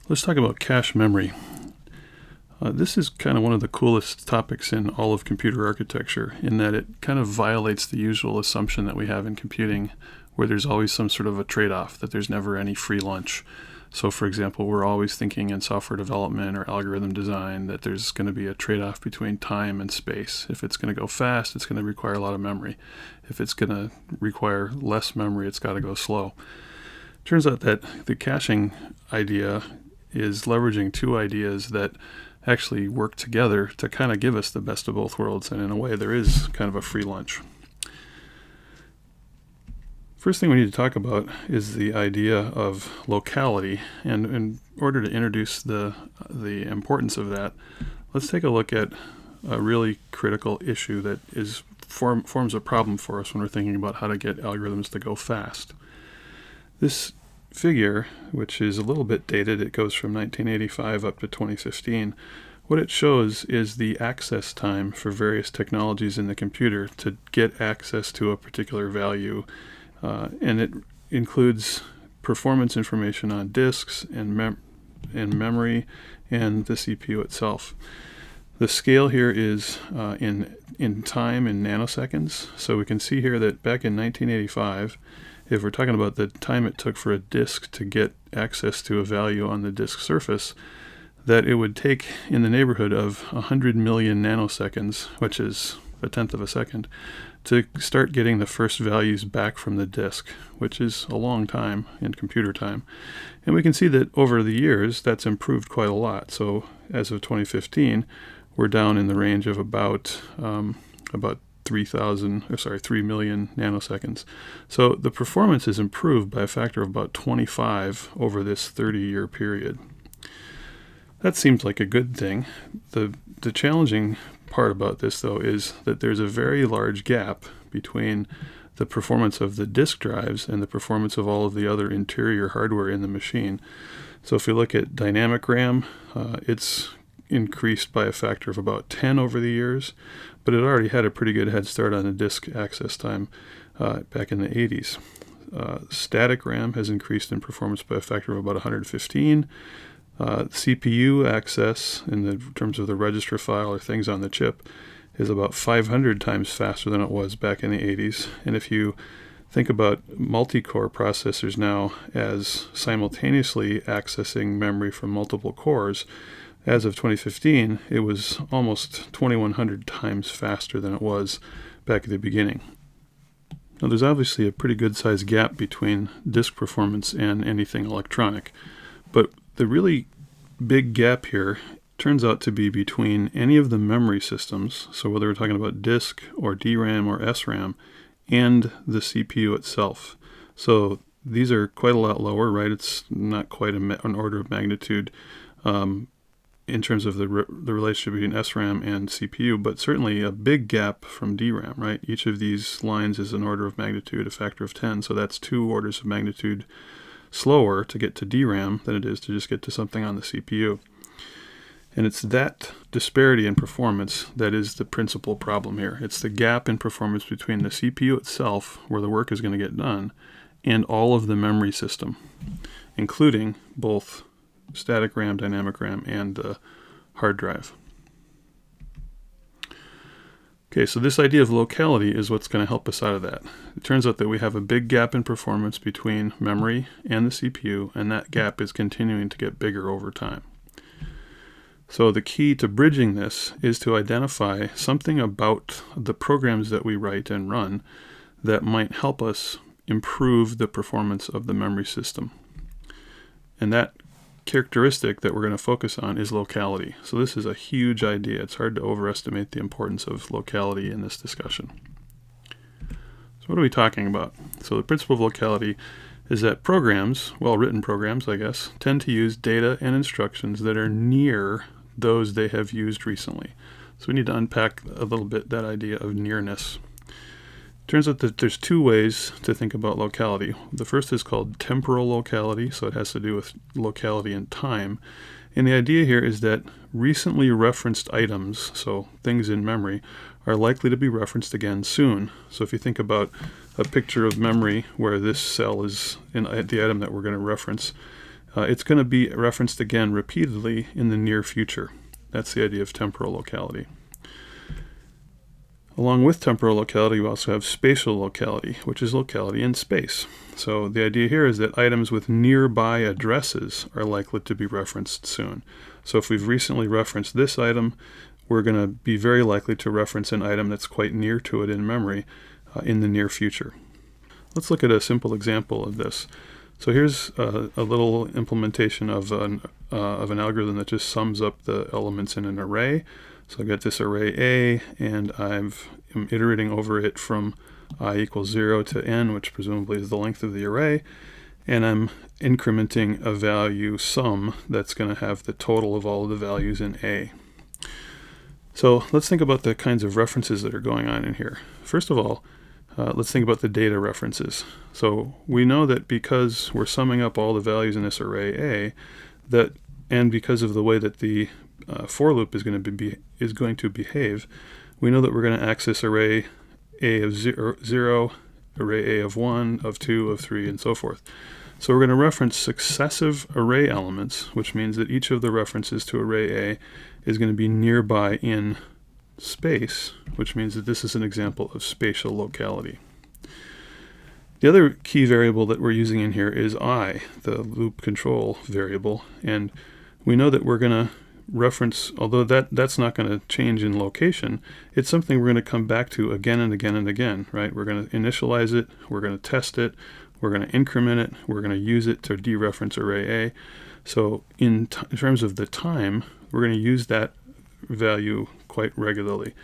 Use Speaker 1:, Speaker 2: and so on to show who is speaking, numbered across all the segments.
Speaker 1: Let's talk about cache memory. This is kind of one of the coolest topics in all of computer architecture, in that it kind of violates the usual assumption that we have in computing, where there's always some sort of a trade-off, that there's never any free lunch. So for example, we're always thinking in software development or algorithm design that there's going to be a trade-off between time and space. If it's going to go fast, it's going to require a lot of memory. If it's going to require less memory, it's got to go slow. Turns out that the caching idea is leveraging two ideas that actually work together to kind of give us the best of both worlds, and in a way there is kind of a free lunch. First thing we need to talk about is the idea of locality, and in order to introduce the importance of that, let's take a look at a really critical issue that forms a problem for us when we're thinking about how to get algorithms to go fast. This figure, which is a little bit dated, it goes from 1985 up to 2015. What it shows is the access time for various technologies in the computer to get access to a particular value, and it includes performance information on disks and memory and the CPU itself. The scale here is in time, in nanoseconds. So we can see here that back in 1985, if we're talking about the time it took for a disk to get access to a value on the disk surface, that it would take in the neighborhood of 100 million nanoseconds, which is a tenth of a second, to start getting the first values back from the disk, which is a long time in computer time. And we can see that over the years, that's improved quite a lot. So as of 2015, we're down in the range of about 3 million nanoseconds. So the performance has improved by a factor of about 25 over this 30-year period. That seems like a good thing. The challenging part about this, though, is that there's a very large gap between the performance of the disk drives and the performance of all of the other interior hardware in the machine. So if we look at dynamic RAM, it's increased by a factor of about 10 over the years, but it already had a pretty good head start on the disk access time back in the 80s. Static RAM has increased in performance by a factor of about 115. CPU access, in the terms of the register file or things on the chip, is about 500 times faster than it was back in the 80s. And if you think about multi-core processors now as simultaneously accessing memory from multiple cores, as of 2015, it was almost 2,100 times faster than it was back at the beginning. Now, there's obviously a pretty good sized gap between disk performance and anything electronic, but the really big gap here turns out to be between any of the memory systems, so whether we're talking about disk or DRAM or SRAM, and the CPU itself. So these are quite a lot lower, right? It's not quite an order of magnitude in terms of the relationship between SRAM and CPU, but certainly a big gap from DRAM, right? Each of these lines is an order of magnitude, a factor of 10, so that's 2 orders of magnitude slower to get to DRAM than it is to just get to something on the CPU. And it's that disparity in performance that is the principal problem here. It's the gap in performance between the CPU itself, where the work is going to get done, and all of the memory system, including both static RAM, dynamic RAM, and the hard drive. Okay, so this idea of locality is what's going to help us out of that. It turns out that we have a big gap in performance between memory and the CPU, and that gap is continuing to get bigger over time. So the key to bridging this is to identify something about the programs that we write and run that might help us improve the performance of the memory system. And that characteristic that we're going to focus on is locality. So this is a huge idea. It's hard to overestimate the importance of locality in this discussion. So what are we talking about? So the principle of locality is that programs, well-written programs, I guess, tend to use data and instructions that are near those they have used recently. So we need to unpack a little bit that idea of nearness. Turns out that there's 2 ways to think about locality. The first is called temporal locality, so it has to do with locality in time. And the idea here is that recently referenced items, so things in memory, are likely to be referenced again soon. So if you think about a picture of memory where this cell is in the item that we're going to reference, it's going to be referenced again repeatedly in the near future. That's the idea of temporal locality. Along with temporal locality, we also have spatial locality, which is locality in space. So the idea here is that items with nearby addresses are likely to be referenced soon. So if we've recently referenced this item, we're going to be very likely to reference an item that's quite near to it in memory in the near future. Let's look at a simple example of this. So here's a little implementation of an algorithm that just sums up the elements in an array. So I've got this array A, and I'm iterating over it from I equals 0 to n, which presumably is the length of the array, and I'm incrementing a value sum that's going to have the total of all of the values in A. So let's think about the kinds of references that are going on in here. First of all, let's think about the data references. So we know that because we're summing up all the values in this array A, and because of the way that the for loop is going to behave, we know that we're going to access array A of 0, array A of 1, of 2, of 3, and so forth. So we're going to reference successive array elements, which means that each of the references to array A is going to be nearby in space, which means that this is an example of spatial locality. The other key variable that we're using in here is I, the loop control variable, and we know that we're going to reference, although that's not going to change in location, it's something we're going to come back to again and again and again, right? We're going to initialize it, we're going to test it, we're going to increment it, we're going to use it to dereference array A. So in terms of the time, we're going to use that value quite regularly.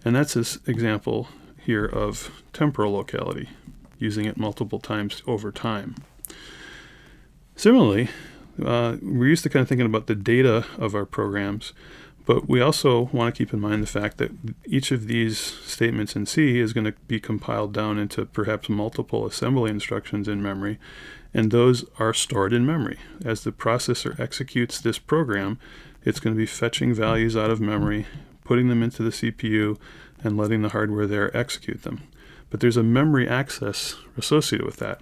Speaker 1: And that's this example here of temporal locality, using it multiple times over time. Similarly, we're used to kind of thinking about the data of our programs, but we also want to keep in mind the fact that each of these statements in C is going to be compiled down into perhaps multiple assembly instructions in memory, and those are stored in memory. As the processor executes this program, it's going to be fetching values out of memory, putting them into the CPU, and letting the hardware there execute them. But there's a memory access associated with that.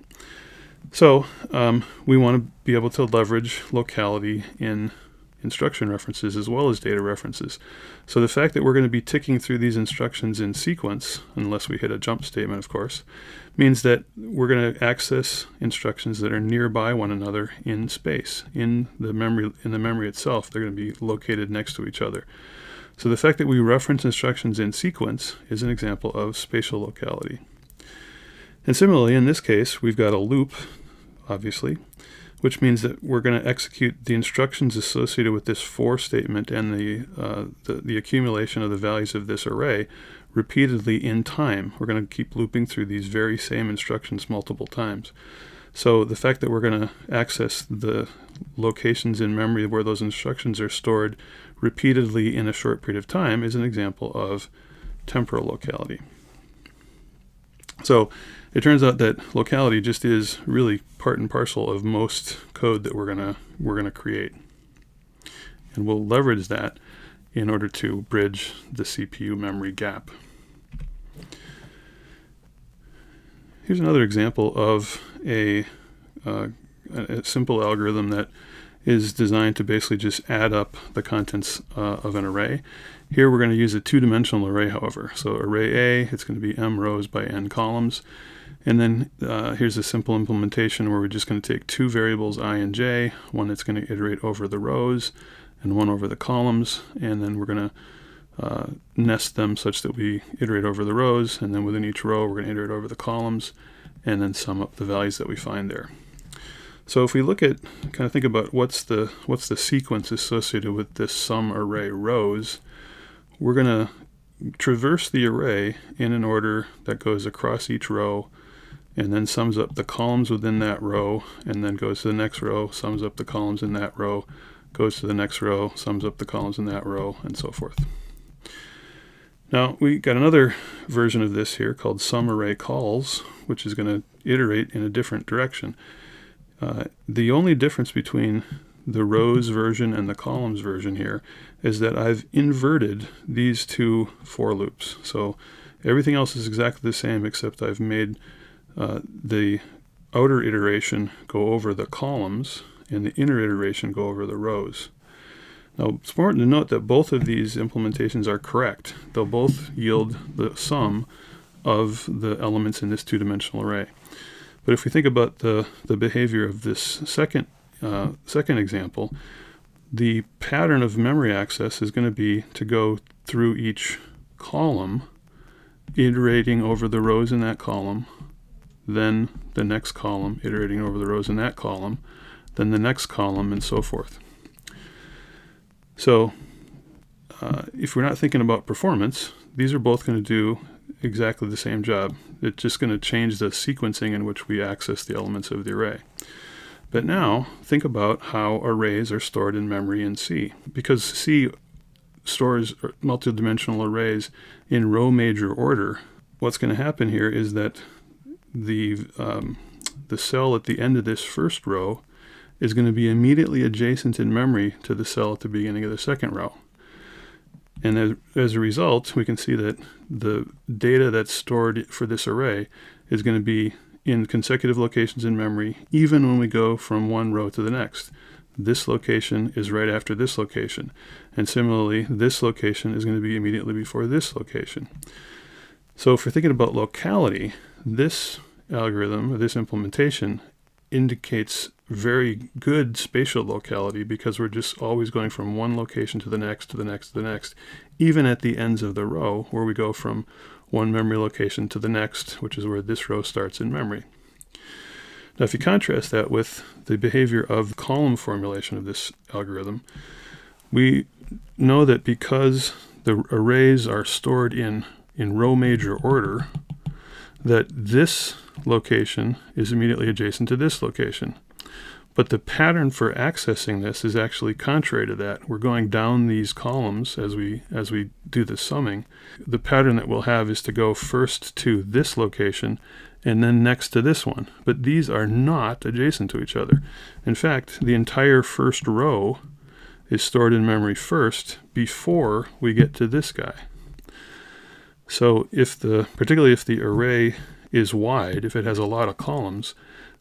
Speaker 1: So we want to be able to leverage locality in instruction references as well as data references. So the fact that we're going to be ticking through these instructions in sequence, unless we hit a jump statement, of course, means that we're going to access instructions that are nearby one another in space. In the memory itself, they're going to be located next to each other. So the fact that we reference instructions in sequence is an example of spatial locality. And similarly, in this case, we've got a loop, obviously, which means that we're going to execute the instructions associated with this for statement and the accumulation of the values of this array repeatedly in time. We're going to keep looping through these very same instructions multiple times. So the fact that we're going to access the locations in memory where those instructions are stored repeatedly in a short period of time is an example of temporal locality. So it turns out that locality just is really part and parcel of most code that we're gonna create, and we'll leverage that in order to bridge the CPU memory gap. Here's another example of a simple algorithm that is designed to basically just add up the contents of an array. Here we're going to use a two-dimensional array, however. So array A, it's going to be m rows by n columns. And then here's a simple implementation where we're just going to take two variables I and j, one that's going to iterate over the rows and one over the columns, and then we're going to nest them such that we iterate over the rows, and then within each row we're going to iterate over the columns and then sum up the values that we find there. So if we look at, kind of think about what's the sequence associated with this sum array rows, we're going to traverse the array in an order that goes across each row and then sums up the columns within that row, and then goes to the next row, sums up the columns in that row, goes to the next row, sums up the columns in that row, and so forth. Now we got another version of this here called sum array calls, which is going to iterate in a different direction. The only difference between the rows version and the columns version here is that I've inverted these two for loops. So everything else is exactly the same, except I've made the outer iteration go over the columns, and the inner iteration go over the rows. Now, it's important to note that both of these implementations are correct. They'll both yield the sum of the elements in this two-dimensional array. But if we think about the behavior of this second example, the pattern of memory access is going to be to go through each column, iterating over the rows in that column, then the next column, iterating over the rows in that column, then the next column, and so forth. So if we're not thinking about performance, these are both going to do exactly the same job. It's just going to change the sequencing in which we access the elements of the array. But now, think about how arrays are stored in memory in C. Because C stores multidimensional arrays in row major order, what's going to happen here is that the cell at the end of this first row is going to be immediately adjacent in memory to the cell at the beginning of the second row. And as a result, we can see that the data that's stored for this array is going to be in consecutive locations in memory, even when we go from one row to the next. This location is right after this location. And similarly, this location is going to be immediately before this location. So if we're thinking about locality, this algorithm, or this implementation, indicates very good spatial locality because we're just always going from one location to the next, to the next, to the next, even at the ends of the row where we go from one memory location to the next, which is where this row starts in memory. Now, if you contrast that with the behavior of the column formulation of this algorithm, we know that because the arrays are stored in row major order, that this location is immediately adjacent to this location. But the pattern for accessing this is actually contrary to that. We're going down these columns as we do the summing. The pattern that we'll have is to go first to this location and then next to this one. But these are not adjacent to each other. In fact, the entire first row is stored in memory first before we get to this guy. So particularly if the array is wide, if it has a lot of columns,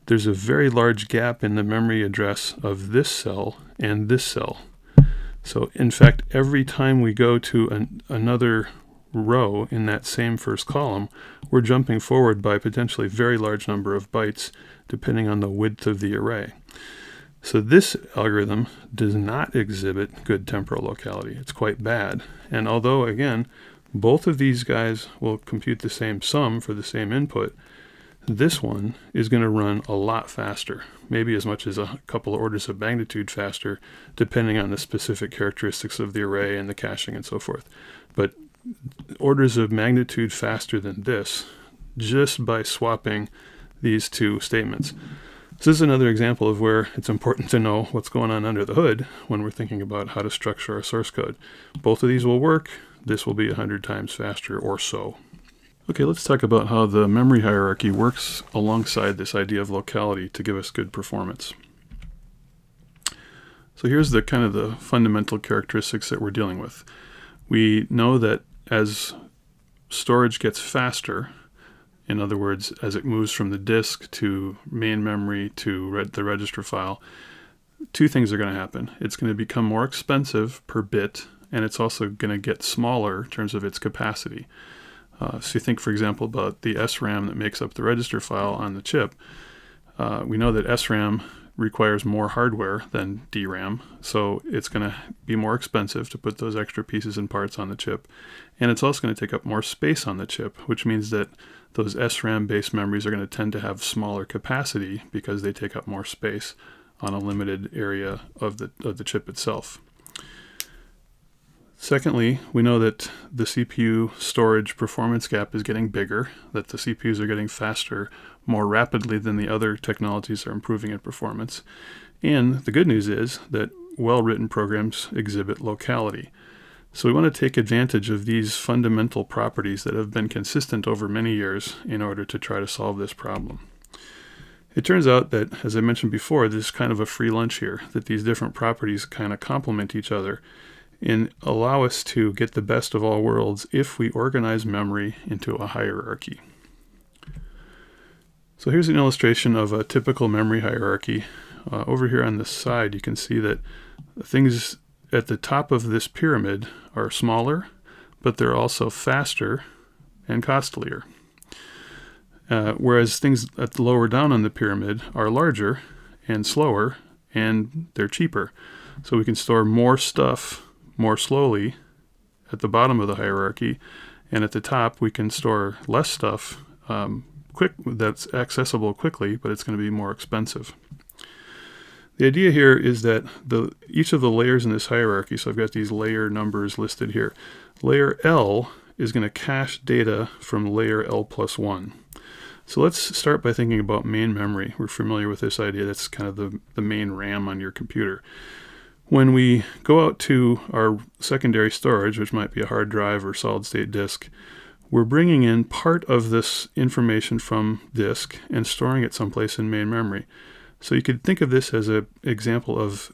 Speaker 1: there's a very large gap in the memory address of this cell and this cell. So in fact, every time we go to another row in that same first column, we're jumping forward by potentially a very large number of bytes depending on the width of the array. So this algorithm does not exhibit good temporal locality. It's quite bad. And although, again, both of these guys will compute the same sum for the same input, this one is going to run a lot faster, maybe as much as a couple of orders of magnitude faster, depending on the specific characteristics of the array and the caching and so forth. But orders of magnitude faster than this, just by swapping these two statements. This is another example of where it's important to know what's going on under the hood when we're thinking about how to structure our source code. Both of these will work. This will be 100 times faster or so. Okay, let's talk about how the memory hierarchy works alongside this idea of locality to give us good performance. So here's the kind of the fundamental characteristics that we're dealing with. We know that as storage gets faster, in other words, as it moves from the disk to main memory to the register file, two things are going to happen. It's going to become more expensive per bit, and it's also going to get smaller in terms of its capacity. So you think, for example, about the SRAM that makes up the register file on the chip. We know that SRAM requires more hardware than DRAM, so it's going to be more expensive to put those extra pieces and parts on the chip. And it's also going to take up more space on the chip, which means that those SRAM-based memories are going to tend to have smaller capacity because they take up more space on a limited area of the chip itself. Secondly, we know that the CPU storage performance gap is getting bigger, that the CPUs are getting faster more rapidly than the other technologies are improving in performance. And the good news is that well-written programs exhibit locality. So we want to take advantage of these fundamental properties that have been consistent over many years in order to try to solve this problem. It turns out that, as I mentioned before, there's kind of a free lunch here, that these different properties kind of complement each other and allow us to get the best of all worlds if we organize memory into a hierarchy. So here's an illustration of a typical memory hierarchy over here on this side, you can see that things at the top of this pyramid are smaller, but they're also faster and costlier. Whereas things at the lower down on the pyramid are larger and slower, and they're cheaper. So we can store more stuff more slowly at the bottom of the hierarchy, and at the top we can store less stuff that's accessible quickly, but it's going to be more expensive. The idea here is that each of the layers in this hierarchy, so I've got these layer numbers listed here. Layer L is going to cache data from layer L plus 1. So let's start by thinking about main memory. We're familiar with this idea. That's kind of the main RAM on your computer. When we go out to our secondary storage, which might be a hard drive or solid state disk, we're bringing in part of this information from disk and storing it someplace in main memory. So you could think of this as an example of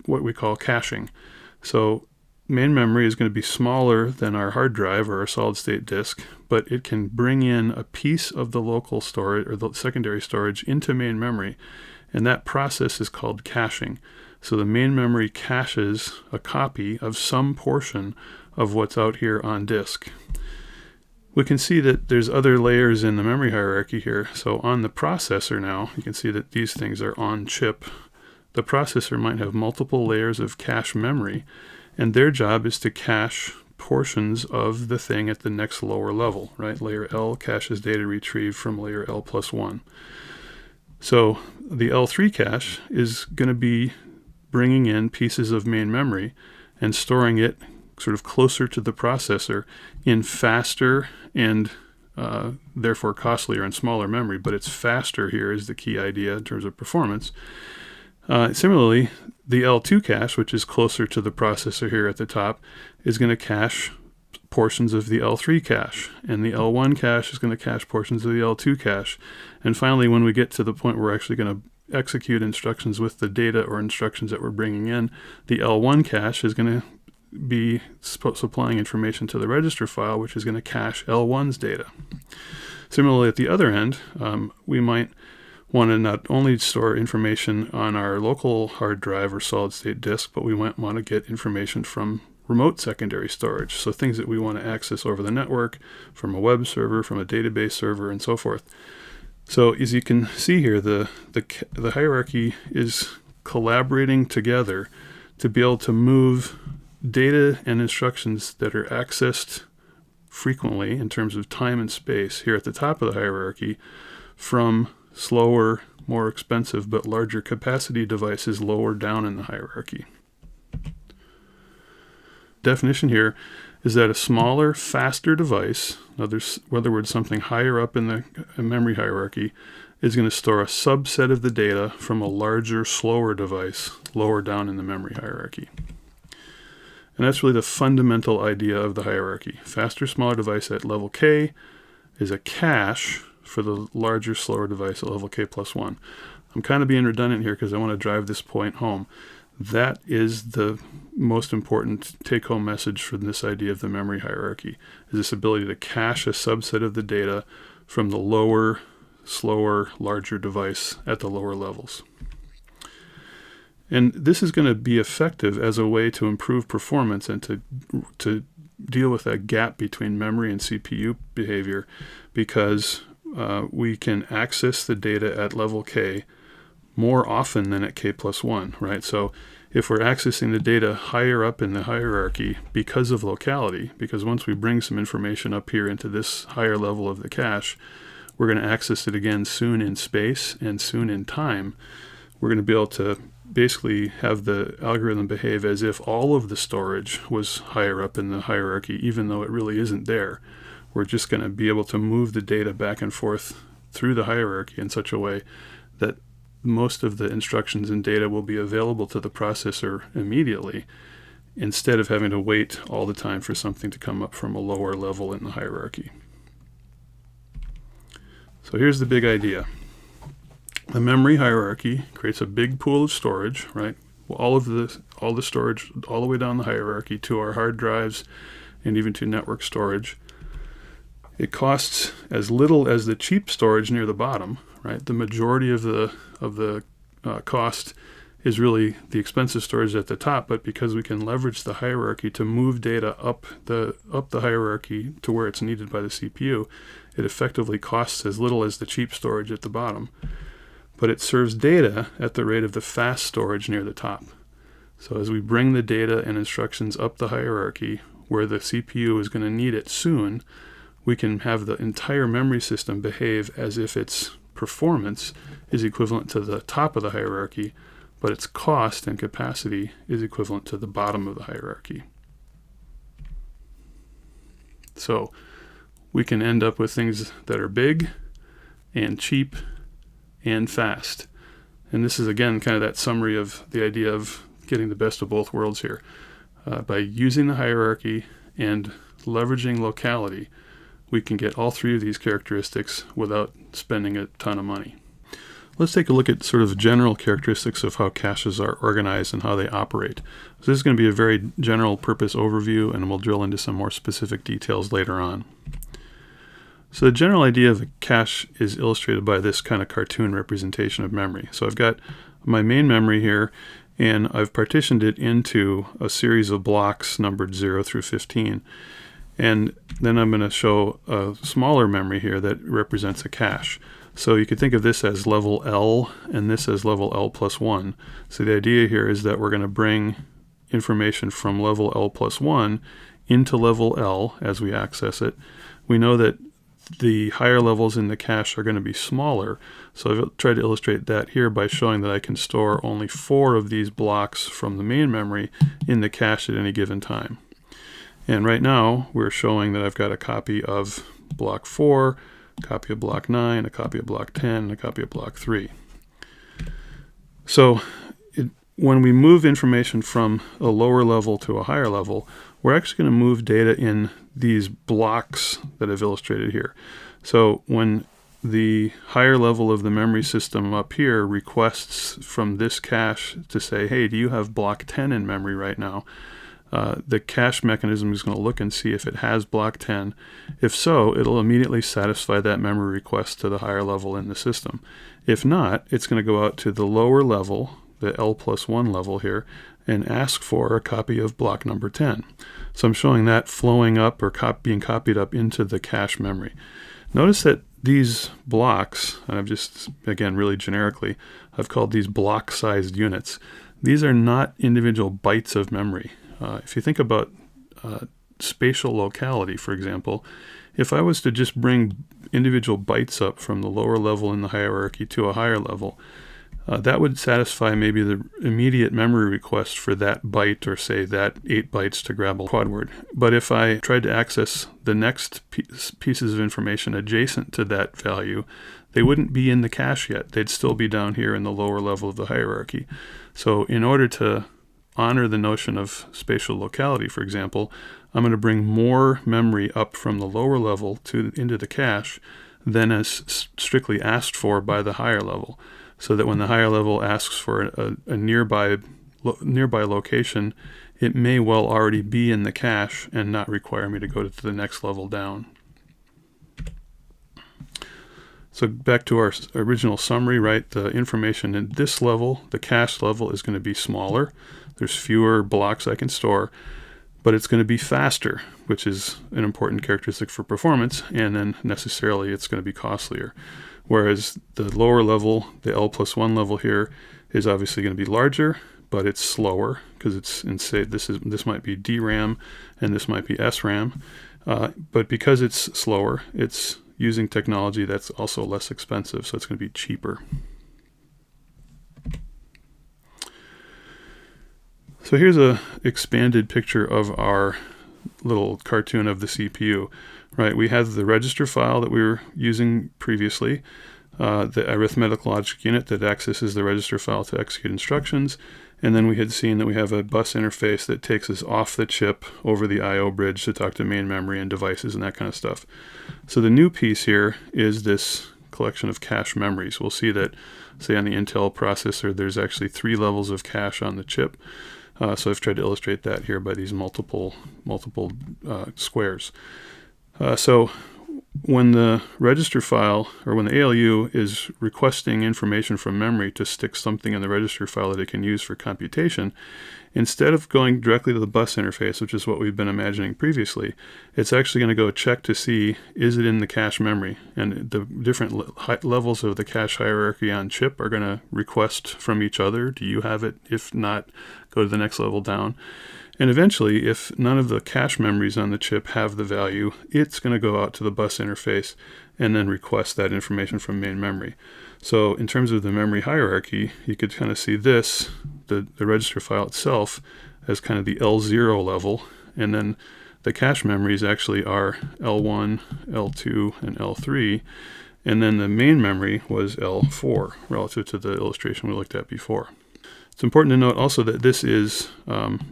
Speaker 1: what we call caching. So main memory is going to be smaller than our hard drive or our solid state disk, but it can bring in a piece of the local storage or the secondary storage into main memory, and that process is called caching. So the main memory caches a copy of some portion of what's out here on disk. We can see that there's other layers in the memory hierarchy here. So on the processor now, you can see that these things are on chip. The processor might have multiple layers of cache memory, and their job is to cache portions of the thing at the next lower level, right? Layer L caches data retrieved from layer L plus 1. So the L3 cache is going to be bringing in pieces of main memory and storing it sort of closer to the processor in faster and therefore costlier and smaller memory, but it's faster here is the key idea in terms of performance. Similarly, the L2 cache, which is closer to the processor here at the top, is going to cache portions of the L3 cache, and the L1 cache is going to cache portions of the L2 cache. And finally, when we get to the point where we're actually going to execute instructions with the data or instructions that we're bringing in, the L1 cache is going to be supplying information to the register file, which is going to cache L1's data. Similarly, at the other end, we might want to not only store information on our local hard drive or solid state disk, but we might want to get information from remote secondary storage. So things that we want to access over the network, from a web server, from a database server, and so forth. So as you can see here, the hierarchy is collaborating together to be able to move data and instructions that are accessed frequently in terms of time and space here at the top of the hierarchy from slower, more expensive, but larger capacity devices lower down in the hierarchy. Definition here is that a smaller, faster device, in other words, something higher up in the memory hierarchy, is going to store a subset of the data from a larger, slower device lower down in the memory hierarchy. And that's really the fundamental idea of the hierarchy. Faster, smaller device at level K is a cache for the larger, slower device at level K plus 1. I'm kind of being redundant here because I want to drive this point home. That is the most important take-home message for this idea of the memory hierarchy, is this ability to cache a subset of the data from the lower, slower, larger device at the lower levels. And this is going to be effective as a way to improve performance and to deal with that gap between memory and CPU behavior, because we can access the data at level K more often than at K plus 1, right? So if we're accessing the data higher up in the hierarchy because of locality, because once we bring some information up here into this higher level of the cache, we're going to access it again soon in space and soon in time. We're going to be able to basically have the algorithm behave as if all of the storage was higher up in the hierarchy, even though it really isn't there. We're just going to be able to move the data back and forth through the hierarchy in such a way that most of the instructions and data will be available to the processor immediately, instead of having to wait all the time for something to come up from a lower level in the hierarchy. So here's the big idea. The memory hierarchy creates a big pool of storage, right? All the storage all the way down the hierarchy to our hard drives and even to network storage. It costs as little as the cheap storage near the bottom, right? The majority of the cost is really the expensive storage at the top, but because we can leverage the hierarchy to move data up the hierarchy to where it's needed by the CPU, it effectively costs as little as the cheap storage at the bottom. But it serves data at the rate of the fast storage near the top. So as we bring the data and instructions up the hierarchy where the CPU is going to need it soon, we can have the entire memory system behave as if its performance is equivalent to the top of the hierarchy, but its cost and capacity is equivalent to the bottom of the hierarchy. So we can end up with things that are big and cheap and fast. And this is, again, kind of that summary of the idea of getting the best of both worlds here. By using the hierarchy and leveraging locality, we can get all three of these characteristics without spending a ton of money. Let's take a look at sort of general characteristics of how caches are organized and how they operate. So this is going to be a very general purpose overview, and we'll drill into some more specific details later on. So the general idea of a cache is illustrated by this kind of cartoon representation of memory. So I've got my main memory here, and I've partitioned it into a series of blocks numbered 0 through 15. And then I'm going to show a smaller memory here that represents a cache. So you could think of this as level L and this as level L plus 1. So the idea here is that we're going to bring information from level L plus 1 into level L as we access it. We know that the higher levels in the cache are going to be smaller. So I've tried to illustrate that here by showing that I can store only 4 of these blocks from the main memory in the cache at any given time. And right now we're showing that I've got a copy of block 4, a copy of block 9, a copy of block 10, and a copy of block 3. So when we move information from a lower level to a higher level, we're actually going to move data in these blocks that I've illustrated here. So when the higher level of the memory system up here requests from this cache to say, hey, do you have block 10 in memory right now? The cache mechanism is going to look and see if it has block 10. If so, it'll immediately satisfy that memory request to the higher level in the system. If not, it's going to go out to the lower level, the L plus 1 level here, and ask for a copy of block number 10. So I'm showing that flowing up or being copied up into the cache memory. Notice that these blocks, and I've just, again, really generically, I've called these block-sized units. These are not individual bytes of memory. If you think about spatial locality, for example, if I was to just bring individual bytes up from the lower level in the hierarchy to a higher level, that would satisfy maybe the immediate memory request for that byte, or say that 8 bytes to grab a quad word. But if I tried to access the next pieces of information adjacent to that value, they wouldn't be in the cache yet. They'd still be down here in the lower level of the hierarchy. So in order to honor the notion of spatial locality, for example, I'm going to bring more memory up from the lower level into the cache than is strictly asked for by the higher level, so that when the higher level asks for a nearby location, it may well already be in the cache and not require me to go to the next level down. So back to our original summary, right? The information in this level, the cache level, is going to be smaller. There's fewer blocks I can store, but it's going to be faster, which is an important characteristic for performance, and then necessarily it's going to be costlier. Whereas the lower level, the L plus 1 level here, is obviously going to be larger, but it's slower because it's in, say, this might be DRAM and this might be SRAM. But because it's slower, it's using technology that's also less expensive, so it's going to be cheaper. So here's a expanded picture of our little cartoon of the CPU. Right, we have the register file that we were using previously, the arithmetic logic unit that accesses the register file to execute instructions, and then we had seen that we have a bus interface that takes us off the chip over the I/O bridge to talk to main memory and devices and that kind of stuff. So the new piece here is this collection of cache memories. We'll see that, say, on the Intel processor, there's actually 3 levels of cache on the chip. So I've tried to illustrate that here by these multiple squares. So when the register file, or when the ALU is requesting information from memory to stick something in the register file that it can use for computation, instead of going directly to the bus interface, which is what we've been imagining previously, it's actually going to go check to see, is it in the cache memory? And the different levels of the cache hierarchy on chip are going to request from each other, do you have it? If not, go to the next level down. And eventually, if none of the cache memories on the chip have the value, it's going to go out to the bus interface and then request that information from main memory. So in terms of the memory hierarchy, you could kind of see this, the register file itself, as kind of the L0 level, and then the cache memories actually are L1, L2, and L3, and then the main memory was L4 relative to the illustration we looked at before. It's important to note also that this is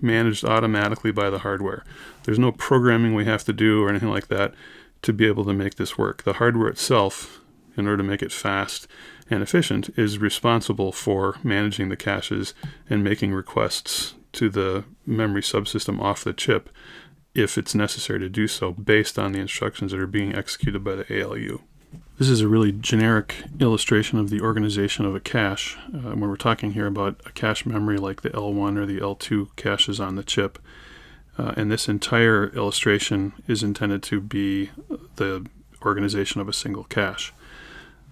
Speaker 1: managed automatically by the hardware. There's no programming we have to do or anything like that to be able to make this work. The hardware itself, in order to make it fast and efficient, is responsible for managing the caches and making requests to the memory subsystem off the chip if it's necessary to do so based on the instructions that are being executed by the ALU. This is a really generic illustration of the organization of a cache. When we're talking here about a cache memory like the L1 or the L2 caches on the chip. And this entire illustration is intended to be the organization of a single cache.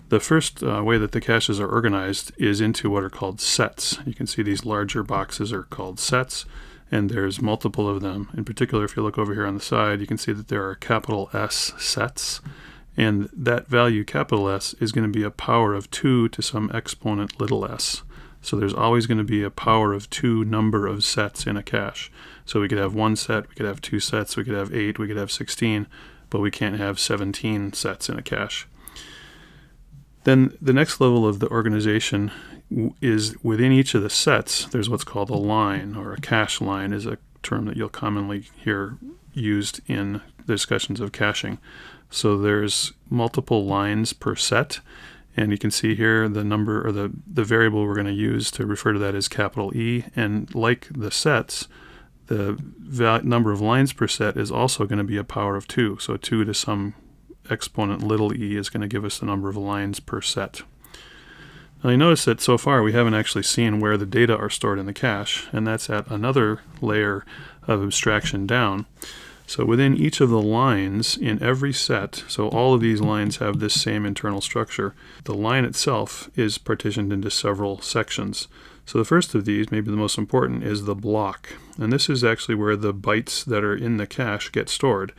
Speaker 1: The first way that the caches are organized is into what are called sets. You can see these larger boxes are called sets, and there's multiple of them. In particular, if you look over here on the side, you can see that there are capital S sets. And that value, capital S, is going to be a power of 2 to some exponent little s. So there's always going to be a power of 2 number of sets in a cache. So we could have 1 set, we could have 2 sets, we could have 8, we could have 16, but we can't have 17 sets in a cache. Then the next level of the organization is within each of the sets, there's what's called a line, or a cache line is a term that you'll commonly hear used in discussions of caching. So there's multiple lines per set, and you can see here the number, or the variable we're going to use to refer to that is capital E, and like the sets, the number of lines per set is also going to be a power of 2. So 2 to some exponent little e is going to give us the number of lines per set. Now you notice that so far we haven't actually seen where the data are stored in the cache, and that's at another layer of abstraction down. So within each of the lines in every set, so all of these lines have this same internal structure, the line itself is partitioned into several sections. So the first of these, maybe the most important, is the block. And this is actually where the bytes that are in the cache get stored.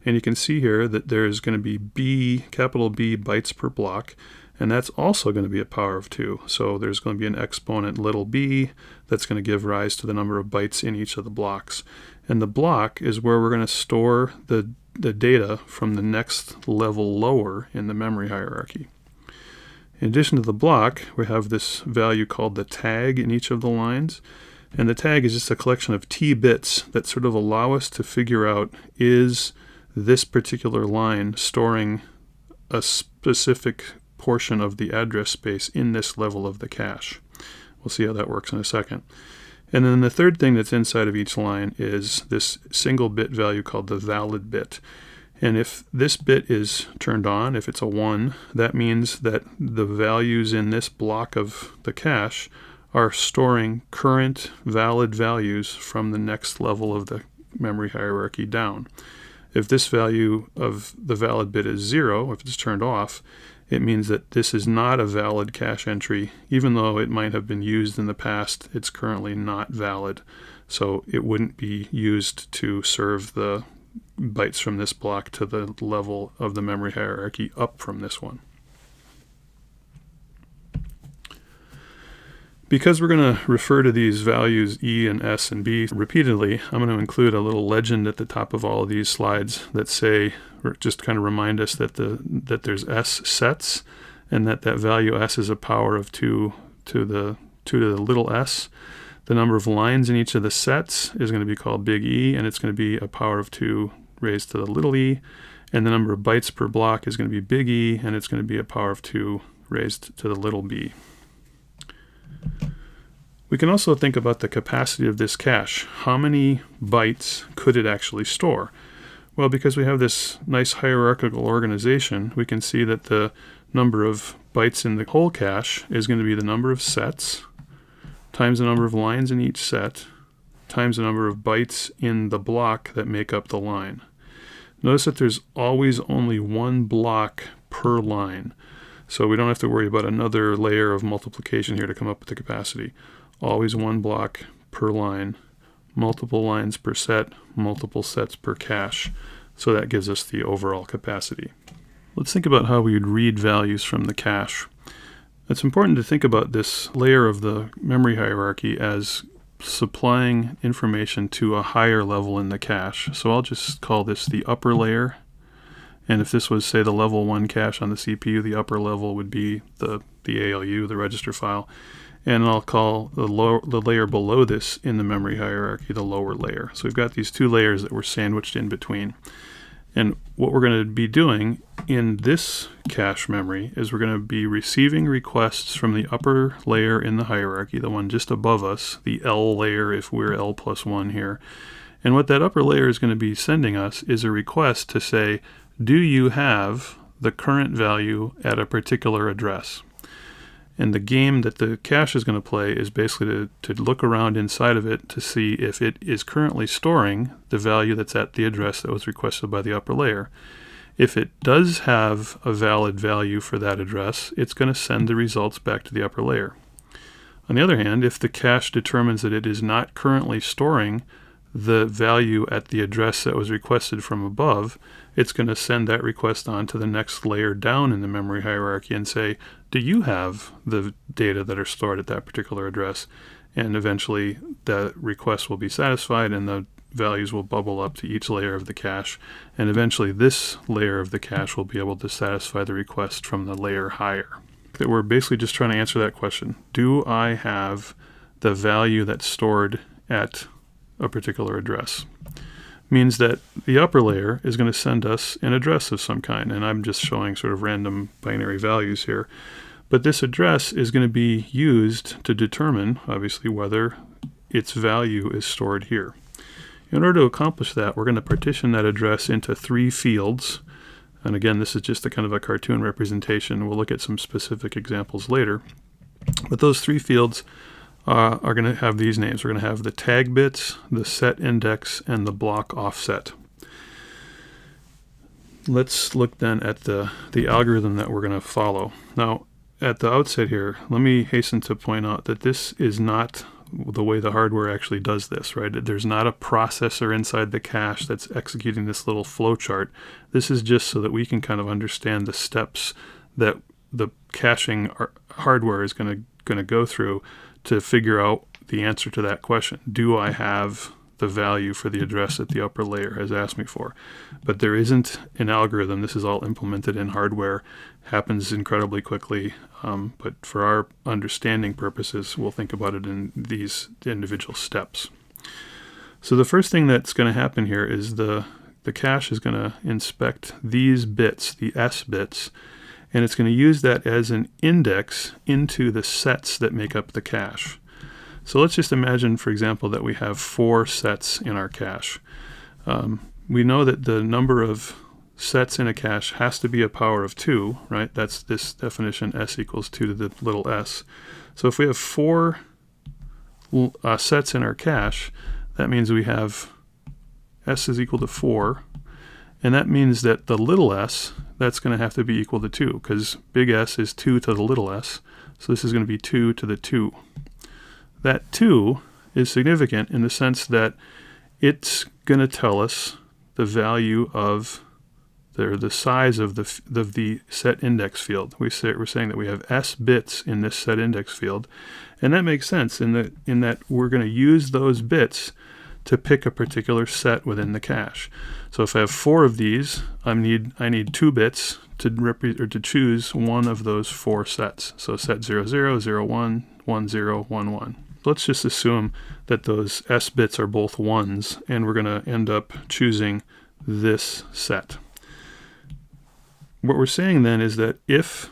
Speaker 1: And you can see here that there's going to be capital B bytes per block, and that's also going to be a power of 2. So there's going to be an exponent little b that's going to give rise to the number of bytes in each of the blocks. And the block is where we're going to store the data from the next level lower in the memory hierarchy. In addition to the block, we have this value called the tag in each of the lines. And the tag is just a collection of t bits that sort of allow us to figure out, is this particular line storing a specific portion of the address space in this level of the cache. We'll see how that works in a second. And then the third thing that's inside of each line is this single bit value called the valid bit. And if this bit is turned on, if it's a 1, that means that the values in this block of the cache are storing current valid values from the next level of the memory hierarchy down. If this value of the valid bit is 0, if it's turned off, it means that this is not a valid cache entry. Even though it might have been used in the past, it's currently not valid. So it wouldn't be used to serve the bytes from this block to the level of the memory hierarchy up from this one. Because we're going to refer to these values E and S and B repeatedly, I'm going to include a little legend at the top of all of these slides that say, or just kind of remind us that there's S sets, and that value S is a power of 2 to the little s. The number of lines in each of the sets is going to be called big E, and it's going to be a power of 2 raised to the little e. And the number of bytes per block is going to be big E, and it's going to be a power of 2 raised to the little b. We can also think about the capacity of this cache. How many bytes could it actually store? Well, because we have this nice hierarchical organization, we can see that the number of bytes in the whole cache is going to be the number of sets times the number of lines in each set times the number of bytes in the block that make up the line. Notice that there's always only one block per line, so we don't have to worry about another layer of multiplication here to come up with the capacity. Always one block per line, multiple lines per set, multiple sets per cache. So that gives us the overall capacity. Let's think about how we would read values from the cache. It's important to think about this layer of the memory hierarchy as supplying information to a higher level in the cache. So I'll just call this the upper layer. And if this was, say, the level 1 cache on the CPU, the upper level would be the ALU, the register file. And I'll call the layer below this in the memory hierarchy the lower layer. So we've got these two layers that were sandwiched in between. And what we're going to be doing in this cache memory is we're going to be receiving requests from the upper layer in the hierarchy, the one just above us, the L layer if we're L+1 here. And what that upper layer is going to be sending us is a request to say, do you have the current value at a particular address? And the game that the cache is going to play is basically to look around inside of it to see if it is currently storing the value that's at the address that was requested by the upper layer. If it does have a valid value for that address, it's going to send the results back to the upper layer. On the other hand, if the cache determines that it is not currently storing the value at the address that was requested from above, it's going to send that request on to the next layer down in the memory hierarchy and say, do you have the data that are stored at that particular address? And eventually the request will be satisfied and the values will bubble up to each layer of the cache. And eventually this layer of the cache will be able to satisfy the request from the layer higher. That we're basically just trying to answer that question. Do I have the value that's stored at a particular address? Means that the upper layer is going to send us an address of some kind, and I'm just showing sort of random binary values here. But this address is going to be used to determine, obviously, whether its value is stored here. In order to accomplish that, we're going to partition that address into 3 fields. And again, this is just a kind of a cartoon representation. We'll look at some specific examples later. But those 3 fields are going to have these names. We're going to have the tag bits, the set index, and the block offset. Let's look then at the algorithm that we're going to follow. Now, at the outset here, let me hasten to point out that this is not the way the hardware actually does this, right? There's not a processor inside the cache that's executing this little flowchart. This is just so that we can kind of understand the steps that the caching hardware is going to go through to figure out the answer to that question. Do I have the value for the address that the upper layer has asked me for? But there isn't an algorithm. This is all implemented in hardware. Happens incredibly quickly. But for our understanding purposes, we'll think about it in these individual steps. So the first thing that's going to happen here is the cache is going to inspect these bits, the S bits, and it's going to use that as an index into the sets that make up the cache. So let's just imagine, for example, that we have 4 sets in our cache. We know that the number of sets in a cache has to be a power of 2, right? That's this definition, s equals 2 to the little s. So if we have 4 sets in our cache, that means we have s is equal to 4. And that means that the little s, that's going to have to be equal to 2, because big S is 2 to the little s. So this is going to be 2 to the 2. That 2 is significant in the sense that it's going to tell us the value of the size of the set index field. We're saying that we have S bits in this set index field. And that makes sense in that we're going to use those bits to pick a particular set within the cache. So if I have 4 of these, I need 2 bits to choose one of those 4 sets. So set 00, 01, 10, 11. Let's just assume that those S bits are both 1s, and we're going to end up choosing this set. What we're saying then is that if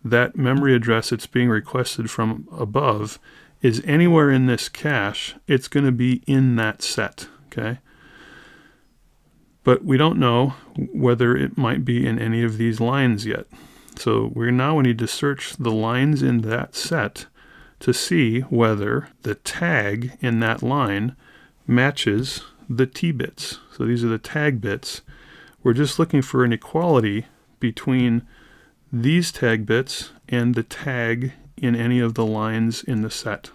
Speaker 1: that memory address that's being requested from above is anywhere in this cache, it's going to be in that set, okay? but we don't know whether it might be in any of these lines yet. So we need to search the lines in that set to see whether the tag in that line matches the T bits. So these are the tag bits. We're just looking for an equality between these tag bits and the tag in any of the lines in the set.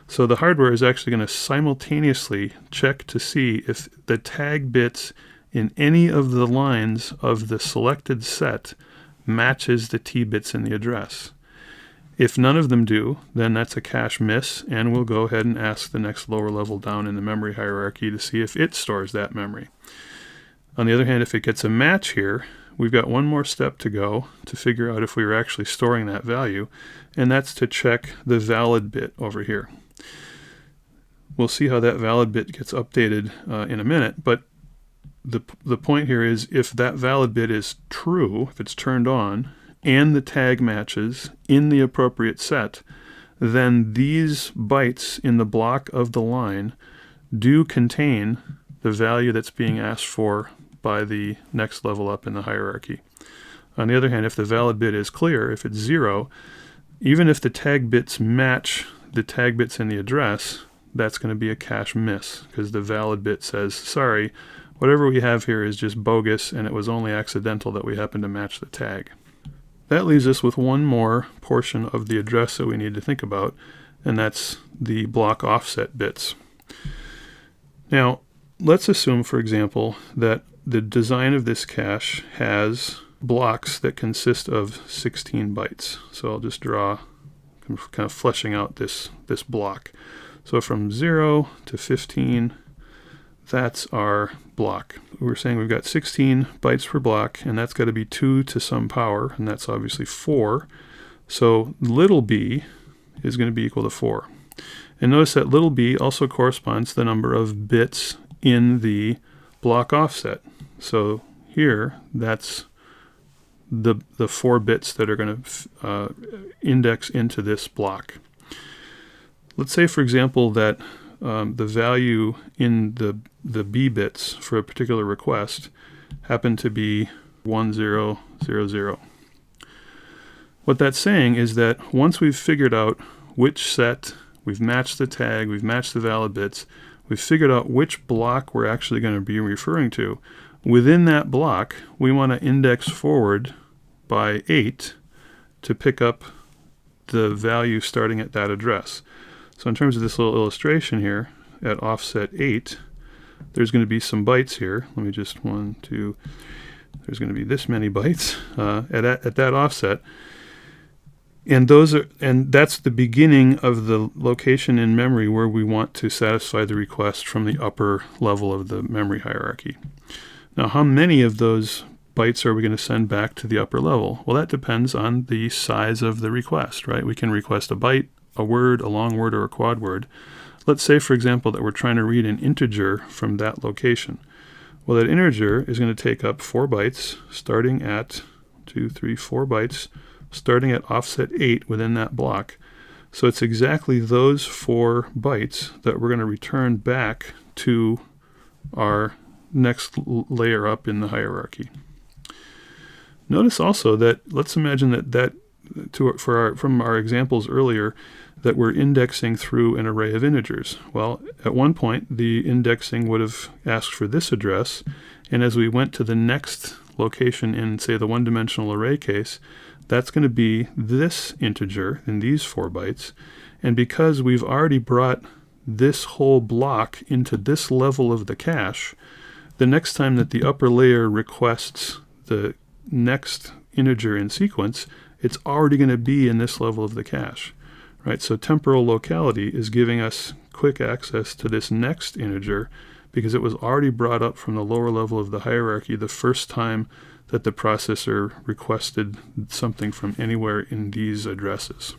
Speaker 1: So the hardware is actually going to simultaneously check to see if the tag bits in any of the lines of the selected set matches the T bits in the address. If none of them do, then that's a cache miss, and we'll go ahead and ask the next lower level down in the memory hierarchy to see if it stores that memory. On the other hand, if it gets a match here, we've got one more step to go to figure out if we were actually storing that value, and that's to check the valid bit over here. We'll see how that valid bit gets updated in a minute, but the point here is if that valid bit is true, if it's turned on, and the tag matches in the appropriate set, then these bytes in the block of the line do contain the value that's being asked for by the next level up in the hierarchy. On the other hand, if the valid bit is clear, if it's 0, even if the tag bits match the tag bits in the address, that's going to be a cache miss, because the valid bit says, sorry, whatever we have here is just bogus, and it was only accidental that we happened to match the tag. That leaves us with one more portion of the address that we need to think about, and that's the block offset bits. Now, let's assume, for example, that the design of this cache has blocks that consist of 16 bytes. So I'll just draw, kind of fleshing out this block. So from 0 to 15, that's our block. We're saying we've got 16 bytes per block, and that's got to be 2 to some power, and that's obviously 4. So little b is going to be equal to 4. And notice that little b also corresponds to the number of bits in the block offset. So here, that's the 4 bits that are going to index into this block. Let's say, for example, that the value in the B bits for a particular request happen to be 1000. What that's saying is that once we've figured out which set, we've matched the tag, we've matched the valid bits, we've figured out which block we're actually going to be referring to, within that block, we want to index forward by 8 to pick up the value starting at that address. So in terms of this little illustration here, at offset 8, there's going to be some bytes here. Let me just, there's going to be this many bytes at that offset. And that's the beginning of the location in memory where we want to satisfy the request from the upper level of the memory hierarchy. Now, how many of those bytes are we going to send back to the upper level? Well, that depends on the size of the request, right? We can request a byte, a word, a long word, or a quad word. Let's say, for example, that we're trying to read an integer from that location. Well, that integer is going to take up 4 bytes, starting at 4 bytes, starting at offset 8 within that block. So it's exactly those 4 bytes that we're going to return back to our next layer up in the hierarchy. Notice also that, let's imagine from our examples earlier, that we're indexing through an array of integers. Well, at one point, the indexing would have asked for this address, and as we went to the next location in, say, the one-dimensional array case, that's going to be this integer in these 4 bytes, and because we've already brought this whole block into this level of the cache, the next time that the upper layer requests the next integer in sequence, it's already going to be in this level of the cache. Right, so temporal locality is giving us quick access to this next integer because it was already brought up from the lower level of the hierarchy the first time that the processor requested something from anywhere in these addresses.